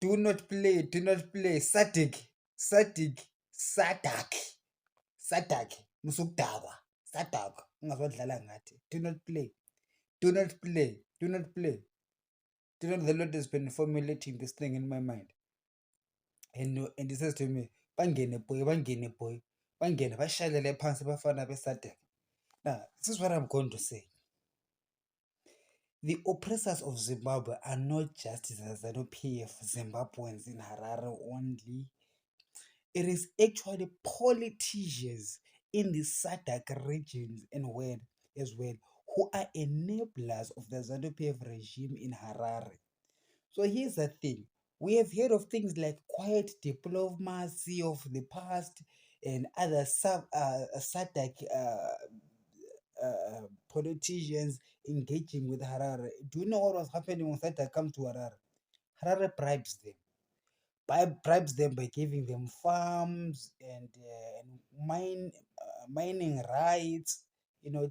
Do not play. Do not play. Sadak. Musukdaba. Sadak. Ungazodlala ngathi. Do not play. Do not play. Do not play. Do you know the Lord has been formulating this thing in my mind? And he says to me, Bangene boy, bangene boy, bangene, bashalele phansi bafana besadek. Now, this is what I'm going to say. The oppressors of Zimbabwe are not just the ZANU-PF Zimbabweans in Harare only. It is actually politicians in the SADC regions and world as well who are enablers of the ZANU-PF regime in Harare. So here's the thing. We have heard of things like quiet diplomacy of the past and other SADC politicians engaging with Harare. Do you know what was happening when SADC comes to Harare? Harare bribes them. Bribes them by giving them farms and mining rights,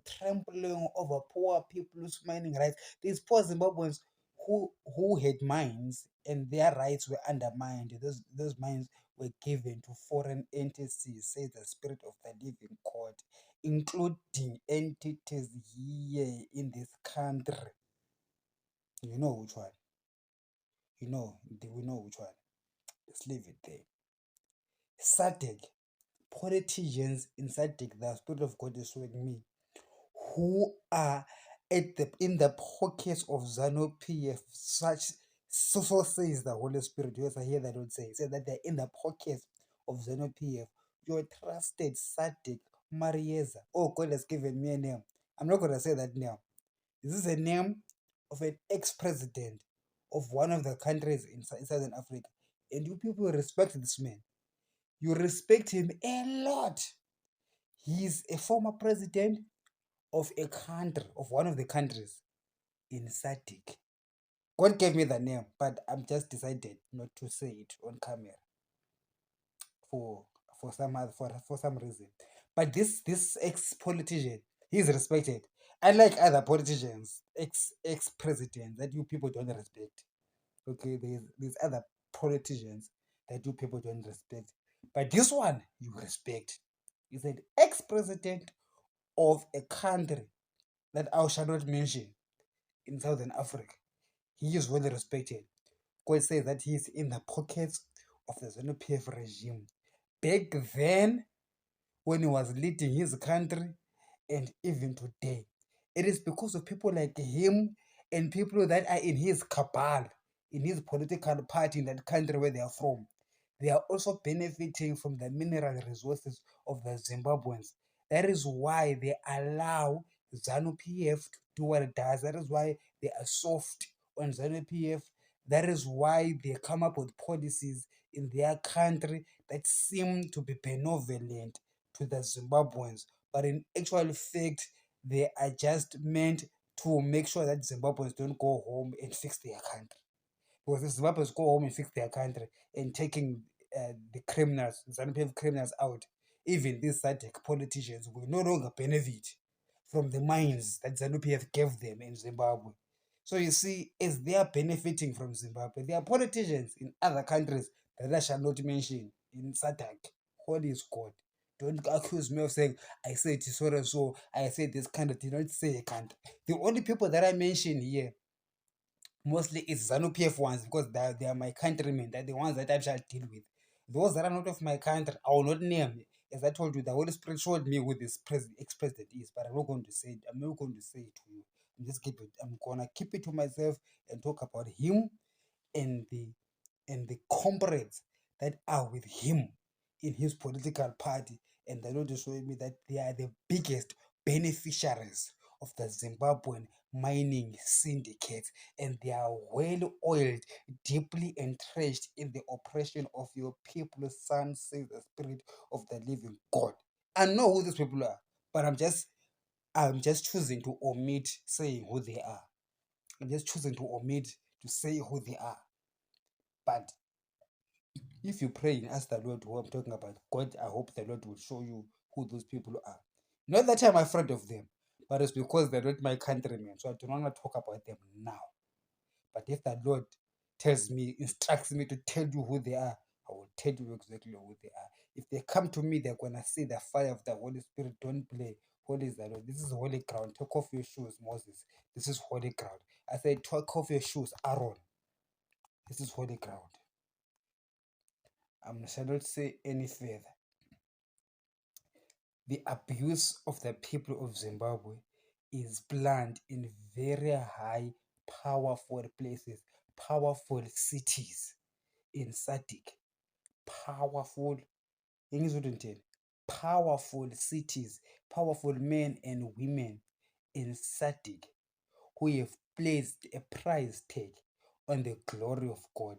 trampling over poor people's mining rights. These poor Zimbabweans who had mines and their rights were undermined. Those mines were given to foreign entities, says the Spirit of the Living God, including entities here in this country. You know which one? We know which one. Let's leave it there. SADC, politicians in SADC, the Spirit of God is showing me, who are in the pockets of ZANU-PF, so says the Holy Spirit. Yes, I hear that Lord say. He said that they're in the pockets of ZANU-PF. Your trusted SADC Marieza. Oh, God has given me a name. I'm not going to say that name. This is a name of an ex-president of one of the countries in Southern Africa. And you people respect this man. You respect him a lot. He's a former president of a country, of one of the countries in SADC. God gave me the name, but I'm just decided not to say it on camera for some reason. But this ex-politician, he's respected. Unlike other politicians, ex-presidents that you people don't respect. Okay, there's other politicians that you people don't respect. But this one you respect. He's an ex-president of a country that I shall not mention in Southern Africa. He is well respected. God says that he is in the pockets of the ZANU-PF regime. Back then, when he was leading his country, and even today, it is because of people like him and people that are in his cabal, in his political party in that country where they are from. They are also benefiting from the mineral resources of the Zimbabweans. That is why they allow ZANU-PF to do what it does. That is why they are soft on ZANU-PF. That is why they come up with policies in their country that seem to be benevolent to the Zimbabweans. But in actual fact, they are just meant to make sure that Zimbabweans don't go home and fix their country. Because if Zimbabweans go home and fix their country and taking the criminals, ZANU-PF criminals out, even these SADC politicians will no longer benefit from the mines that ZANU-PF gave them in Zimbabwe. So you see, as they are benefiting from Zimbabwe, there are politicians in other countries that I shall not mention in SADC. Holy is God. Don't accuse me of saying, I said so and so, I said this kind of, did not say a country. The only people that I mention here mostly it's ZANU-PF ones because they are my countrymen. They're the ones that I shall deal with. Those that are not of my country, I will not name. As I told you, the Holy Spirit showed me who this ex-president is, but I'm not going to say it. I'm not going to say it to you. I'm gonna keep it to myself and talk about him and the comrades that are with him in his political party. And the Lord is showing me that they are the biggest beneficiaries of the Zimbabwean mining syndicates, and they are well oiled, deeply entrenched in the oppression of your people, son, says the Spirit of the living God. I know who these people are, but I'm just choosing to omit saying who they are. I'm just choosing to omit to say who they are. But if you pray and ask the Lord who I'm talking about, God, I hope the Lord will show you who those people are. Not that I'm afraid of them, but it's because they're not my countrymen. So I do not want to talk about them now. But if the Lord tells me, instructs me to tell you who they are, I will tell you exactly who they are. If they come to me, they're gonna see the fire of the Holy Spirit. Don't play. Holy is the Lord. This is holy ground. Take off your shoes, Moses. This is holy ground. I said, take off your shoes, Aaron. This is holy ground. I shall not say any further. The abuse of the people of Zimbabwe is planned in very high, powerful places, powerful cities in SADC, powerful, powerful cities, powerful men and women in SADC who have placed a price tag on the glory of God.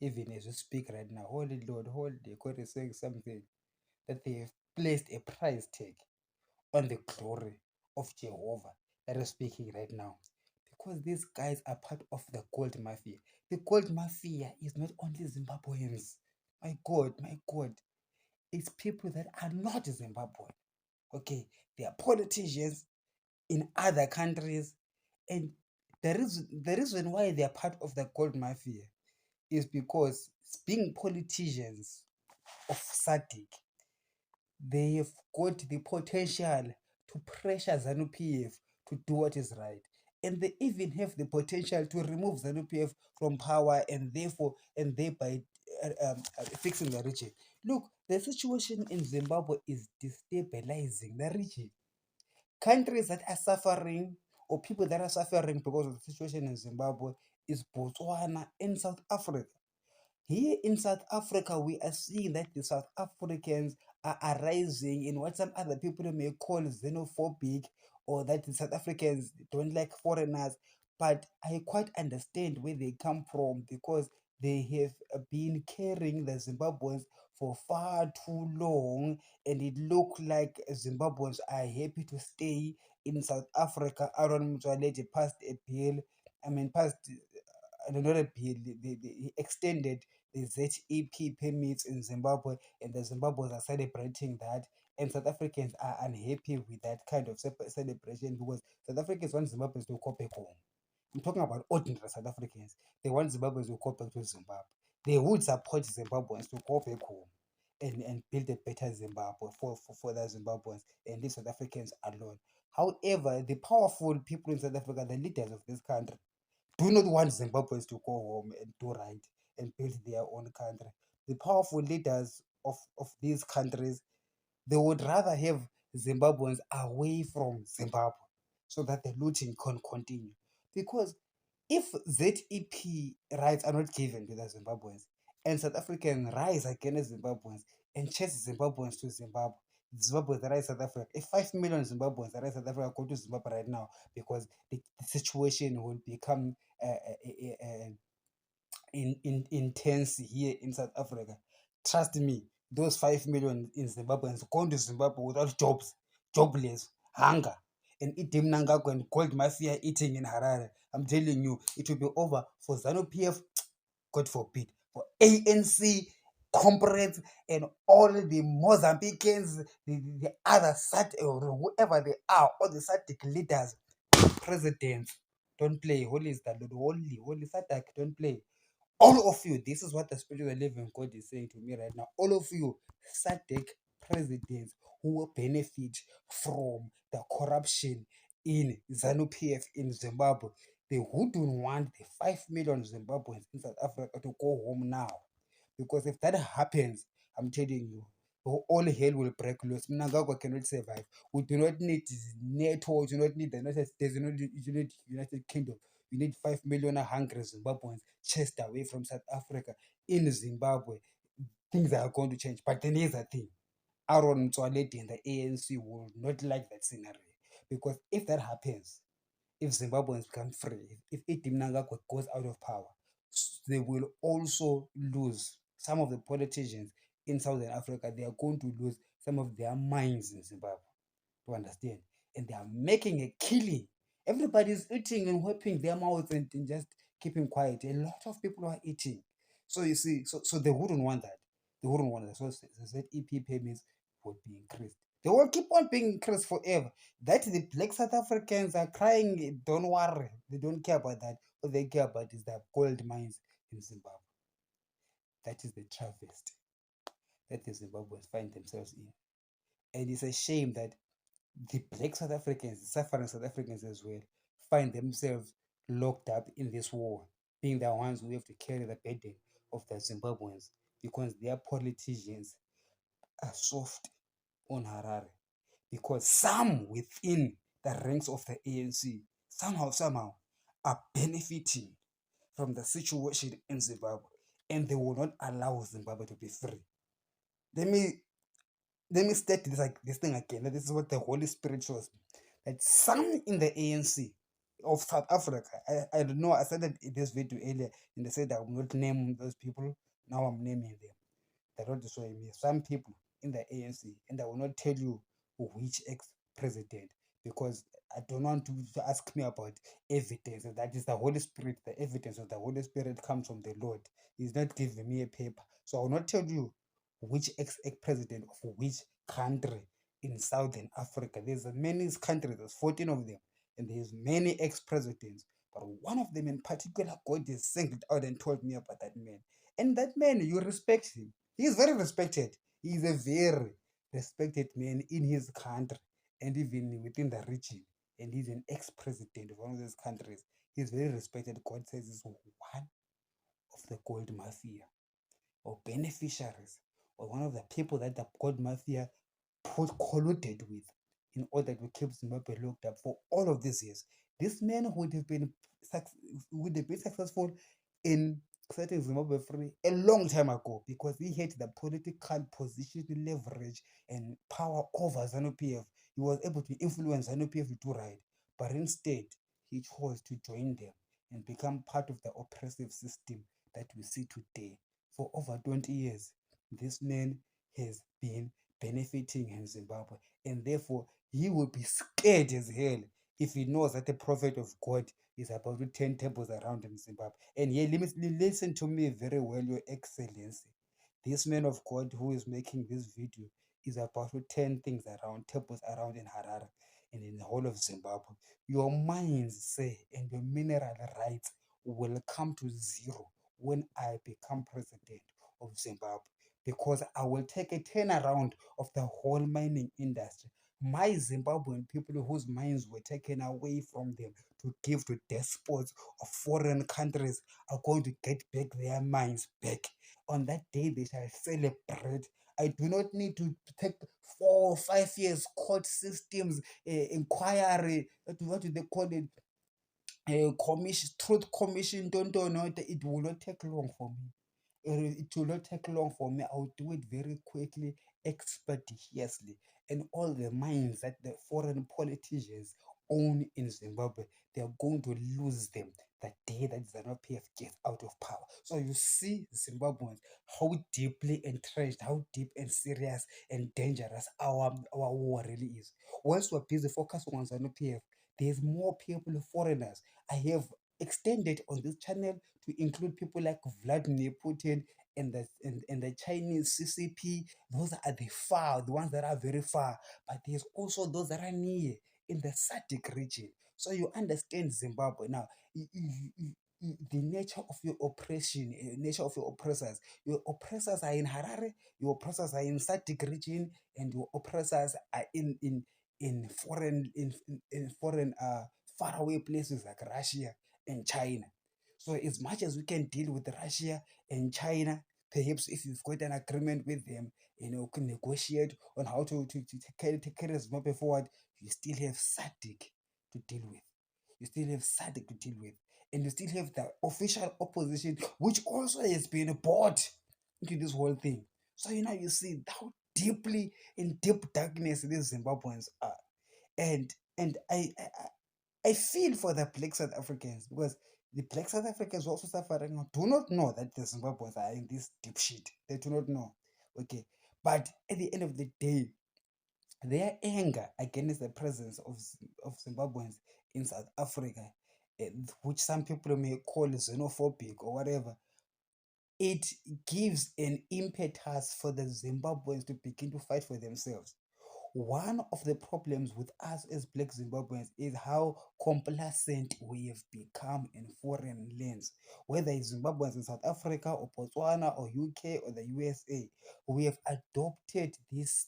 Even as we speak right now, Holy Lord, Holy God is saying something that they have placed a price tag on the glory of Jehovah that is speaking right now. Because these guys are part of the gold mafia. The gold mafia is not only Zimbabweans. My God, it's people that are not Zimbabwean. Okay, they are politicians in other countries, and the reason why they are part of the gold mafia is because being politicians of SADC, they have got the potential to pressure ZANU-PF to do what is right. And they even have the potential to remove ZANU-PF from power and thereby fixing the region. Look, the situation in Zimbabwe is destabilizing the region. Countries that are suffering, or people that are suffering because of the situation in Zimbabwe, is Botswana and South Africa. Here in South Africa, we are seeing that the South Africans are arising in what some other people may call xenophobic, or that the South Africans don't like foreigners. But I quite understand where they come from, because they have been carrying the Zimbabweans for far too long, and it looked like Zimbabweans are happy to stay in South Africa. Aaron Mtswaledi passed a bill, passed not a bill, he extended the ZEP permits in Zimbabwe, and the Zimbabweans are celebrating that. And South Africans are unhappy with that kind of celebration, because South Africans want Zimbabweans to go back home. I'm talking about ordinary South Africans. They want Zimbabweans to go back to Zimbabwe. They would support Zimbabweans to go back home and build a better Zimbabwe for the Zimbabweans, and leave South Africans alone. However, the powerful people in South Africa, the leaders of this country, do not want Zimbabweans to go home and do right and build their own country. The powerful leaders of these countries, they would rather have Zimbabweans away from Zimbabwe so that the looting can continue. Because if ZEP rights are not given to the Zimbabweans, and South Africans rise against Zimbabweans and chase Zimbabweans to Zimbabwe, Zimbabwe rise South Africa. If 5 million Zimbabweans rise South Africa, go to Zimbabwe right now, because the situation will become intense here in South Africa. Trust me, those 5 million in Zimbabweans going to Zimbabwe without jobs, jobless, hunger, and eating Nangako and gold mafia eating in Harare. I'm telling you, it will be over for ZANU-PF, God forbid, for ANC, comrades, and all the Mozambicans, the other or whoever they are, all the SADC leaders, presidents. Don't play. Holy is the Lord. Holy SADC, don't play. All of you, this is what the Spirit of the Living God is saying to me right now. All of you, SADC presidents who will benefit from the corruption in ZANU-PF in Zimbabwe, they wouldn't want the 5 million Zimbabweans in South Africa to go home now. Because if that happens, I'm telling you, all hell will break loose. Mnangagwa cannot survive. We do not need NATO, we do not need the United States, we do not need United Kingdom. We need 5 million hungry Zimbabweans chased away from South Africa in Zimbabwe. Things are going to change. But then here's the thing. Aaron Mtswaledi and the ANC will not like that scenario. Because if that happens, if Zimbabweans become free, if Iti Mnangagwa goes out of power, they will also lose some of the politicians in Southern Africa. They are going to lose some of their minds in Zimbabwe, to understand. And they are making a killing. Everybody's eating and wiping their mouths and just keeping quiet. A lot of people are eating. So you see, so they wouldn't want that. They wouldn't want that. So the ZEP payments would be increased. They will keep on being increased forever. That the black South Africans are crying, don't worry. They don't care about that. What they care about is the gold mines. in Zimbabwe. That is the travesty that the Zimbabweans find themselves in. And it's a shame that the black South Africans, the suffering South Africans as well, find themselves locked up in this war, being the ones who have to carry the burden of the Zimbabweans because their politicians are soft on Harare. Because some within the ranks of the ANC somehow are benefiting from the situation in Zimbabwe, and they will not allow Zimbabwe to be free. Let me state this like this thing again. This is what the Holy Spirit shows me. That some in the ANC of South Africa, I don't know, I said that in this video earlier, and they said I will not name those people. Now I'm naming them. The Lord is showing me some people in the ANC, and I will not tell you which ex-president because I don't want to ask me about evidence. That is the Holy Spirit. The evidence of the Holy Spirit comes from the Lord. He's not giving me a paper. So I will not tell you which ex-president of which country in Southern Africa. There's many countries, there's 14 of them, and there's many ex-presidents. But one of them in particular, God is singled out and told me about that man. And that man, you respect him. He is very respected. He is a very respected man in his country and even within the region. And he's an ex-president of one of those countries. He's very respected. God says he's one of the gold mafia or beneficiaries or one of the people that the gold mafia colluded with in order to keep Zimbabwe locked up for all of these years. This man would have been successful in setting Zimbabwe free a long time ago because he had the political position, leverage, and power over ZANU-PF. He was able to influence ZANU-PF to do right, but instead he chose to join them and become part of the oppressive system that we see today. For over 20 years, this man has been benefiting in Zimbabwe, and therefore he will be scared as hell if he knows that the prophet of God is about to turn tables around in Zimbabwe. And here, listen to me very well, Your Excellency. This man of God who is making this video is about to turn things around, tables around in Harare and in the whole of Zimbabwe. Your mines, say, and your mineral rights will come to zero when I become president of Zimbabwe, because I will take a turnaround of the whole mining industry. My Zimbabwean people whose mines were taken away from them to give to despots of foreign countries are going to get back their mines back. On that day, they shall celebrate. I do not need to take 4 or 5 years court systems, inquiry, what do they call it? Commission, truth commission, don't know. It will not take long for me. It will not take long for me. I'll do it very quickly, expeditiously. And all the mines that the foreign politicians own in Zimbabwe, they are going to lose them the day that ZANU-PF gets out of power. So you see, Zimbabweans, how deeply entrenched, how deep and serious and dangerous our war really is. Once we're busy focusing on ZANU-PF, there's more people, foreigners. I have extended on this channel to include people like Vladimir Putin and the Chinese CCP. Those are the ones that are very far. But there's also those that are near in the SADC region. So you understand Zimbabwe now. The nature of your oppression, nature of your oppressors. Your oppressors are in Harare, your oppressors are in SADC region, and your oppressors are in foreign faraway places like Russia and China. So as much as we can deal with Russia and China, perhaps if you've got an agreement with them, can negotiate on how to take carry Zimbabwe forward, you still have SADC to deal with. You still have SADC to deal with. And you still have the official opposition, which also has been bought into this whole thing. So you see how deeply in deep darkness these Zimbabweans are. And I feel for the black South Africans because the black South Africans also suffering do not know that the Zimbabweans are in this deep shit. They do not know. Okay. But at the end of the day, their anger against the presence of Zimbabweans in South Africa, which some people may call xenophobic or whatever, it gives an impetus for the Zimbabweans to begin to fight for themselves. one of the problems with us as Black Zimbabweans is how complacent we have become in foreign lands. Whether it's Zimbabweans in South Africa or Botswana or UK or the USA, we have adopted this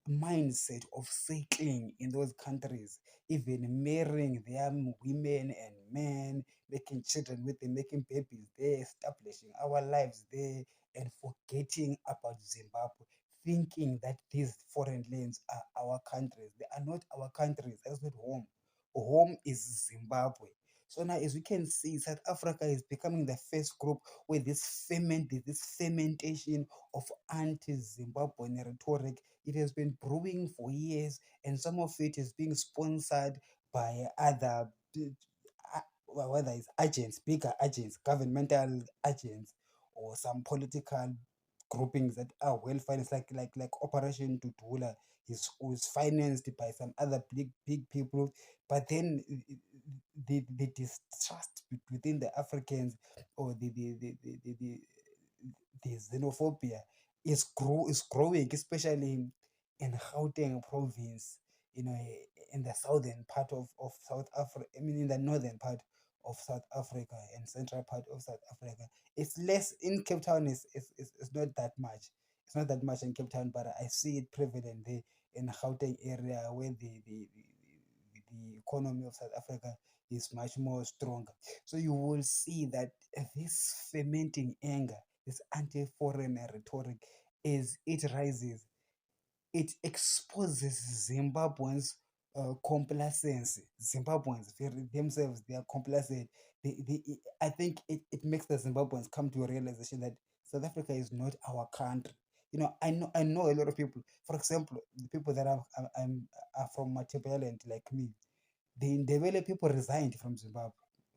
mindset of settling in those countries, even marrying their women and men, making children with them, making babies there, establishing our lives there, and forgetting about Zimbabwe, thinking that these foreign lands are our countries. They are not our countries. That's not home. Home is Zimbabwe. So now, as we can see, South Africa is becoming the first group where this fermentation of anti-Zimbabwean rhetoric, it has been brewing for years, and some of it is being sponsored by other, whether it's agents, bigger agents, governmental agents, or some political groupings that are well financed, like Operation Tutula is financed by some other big people. But then the distrust within the Africans, or the xenophobia is growing, especially in Gauteng province, in the southern part of South Africa. I mean, in the northern part of South Africa and central part of South Africa. It's less in Cape Town. Is not that much. It's not that much in Cape Town, but I see it prevalent there in the Gauteng area, where the economy of South Africa is much more stronger. So you will see that this fermenting anger, this anti-foreign rhetoric, as it rises, it exposes Zimbabweans' complacency. Zimbabweans themselves, they are complacent. I think it makes the Zimbabweans come to a realization that South Africa is not our country. I know a lot of people. For example, the people that are from Matabeleland, like me, the Ndebele people resigned from Zimbabwe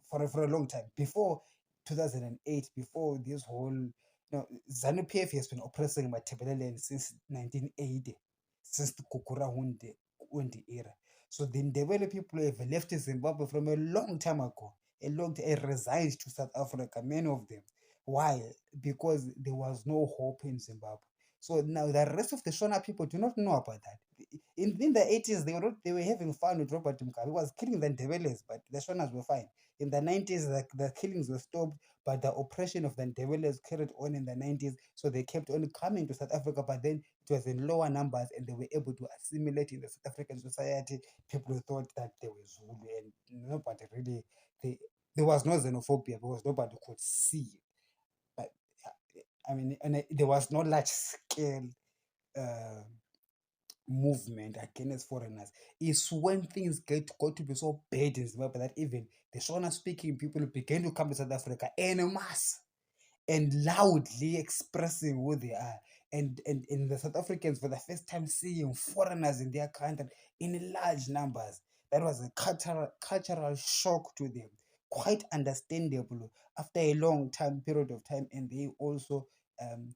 for a long time. Before 2008, before this whole, ZANU-PF has been oppressing Matabeleland since 1980, since the Kukura Hundi era. So the Ndebele people have left Zimbabwe from a long time ago, resigned to South Africa, many of them. Why? Because there was no hope in Zimbabwe. So now the rest of the Shona people do not know about that. In the 80s, they were having fun with Robert Mugabe. He was killing the Ndebeles, but the Shonas were fine. In the 90s, the killings were stopped, but the oppression of the Ndebeles carried on in the 90s. So they kept on coming to South Africa, but then it was in lower numbers, and they were able to assimilate in the South African society. People thought that they were Zulu, and nobody really, they, there was no xenophobia because nobody could see. But I mean, there was no large scale uh, movement against foreigners. Is when things got to be so bad in Zimbabwe that even the Shona speaking people began to come to South Africa en masse and loudly expressing who they are. And the South Africans, for the first time, seeing foreigners in their country in large numbers. That was a cultural shock to them. Quite understandable after a long period of time, and they also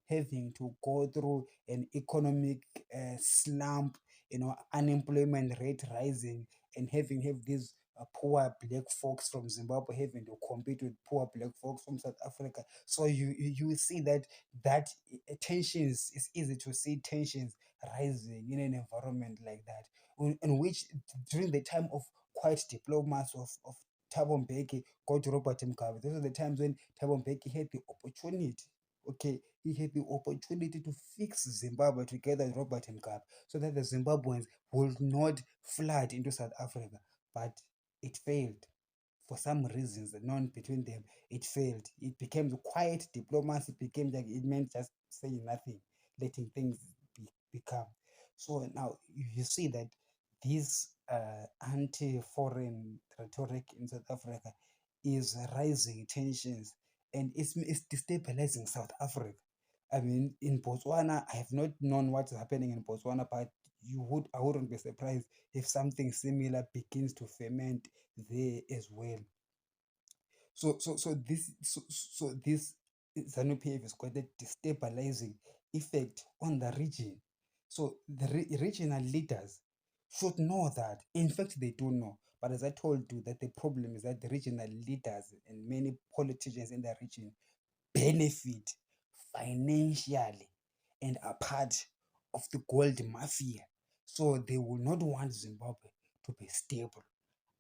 having to go through an economic slump, unemployment rate rising, and have these poor black folks from Zimbabwe having to compete with poor black folks from South Africa. So you see that tensions, it's easy to see tensions rising in an environment like that, in which during the time of quiet diplomas of Thabo Mbeki, go to Robert Mugabe. Those are the times when Thabo Mbeki had the opportunity. Okay, he had the opportunity to fix Zimbabwe together with Robert Mugabe, so that the Zimbabweans would not flood into South Africa. But it failed for some reasons known between them. It failed. It became quiet diplomacy. Became like it meant just saying nothing, letting things become. So now you see that this anti-foreign rhetoric in South Africa is rising tensions, and it's destabilizing South Africa. I mean, in Botswana, I have not known what's happening in Botswana, but I wouldn't be surprised if something similar begins to ferment there as well. So this ZANU-PF has got a destabilizing effect on the region. So the regional leaders should know that. In fact, they do know. But as I told you, that the problem is that the regional leaders and many politicians in the region benefit financially and are part of the gold mafia. So they will not want Zimbabwe to be stable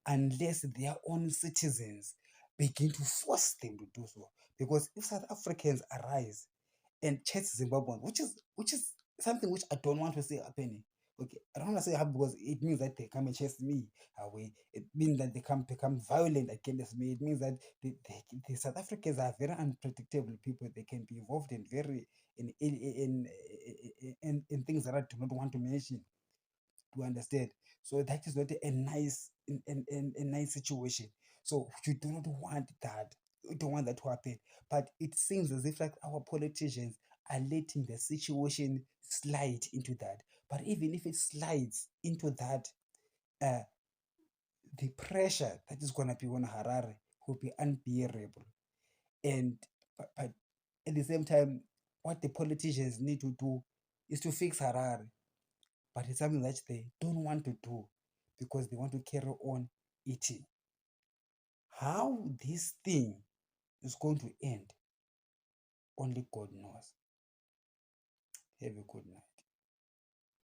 unless their own citizens begin to force them to do so. Because if South Africans arise and chase Zimbabweans, which is something which I don't want to see happening. Okay, I don't want to say happen because it means that they come and chase me away. It means that they come become violent against me. It means that the South Africans are very unpredictable people. They can be involved in very in things that I do not want to mention, to understand. So that is not a nice a nice situation. So you do not want that. You don't want that to happen. But it seems as if like our politicians are letting the situation slide into that. But even if it slides into that, uh, the pressure that is gonna be on Harare will be unbearable. And but at the same time, what the politicians need to do is to fix Harare, but it's something that they don't want to do because they want to carry on eating. How this thing is going to end, only God knows. Have a good night.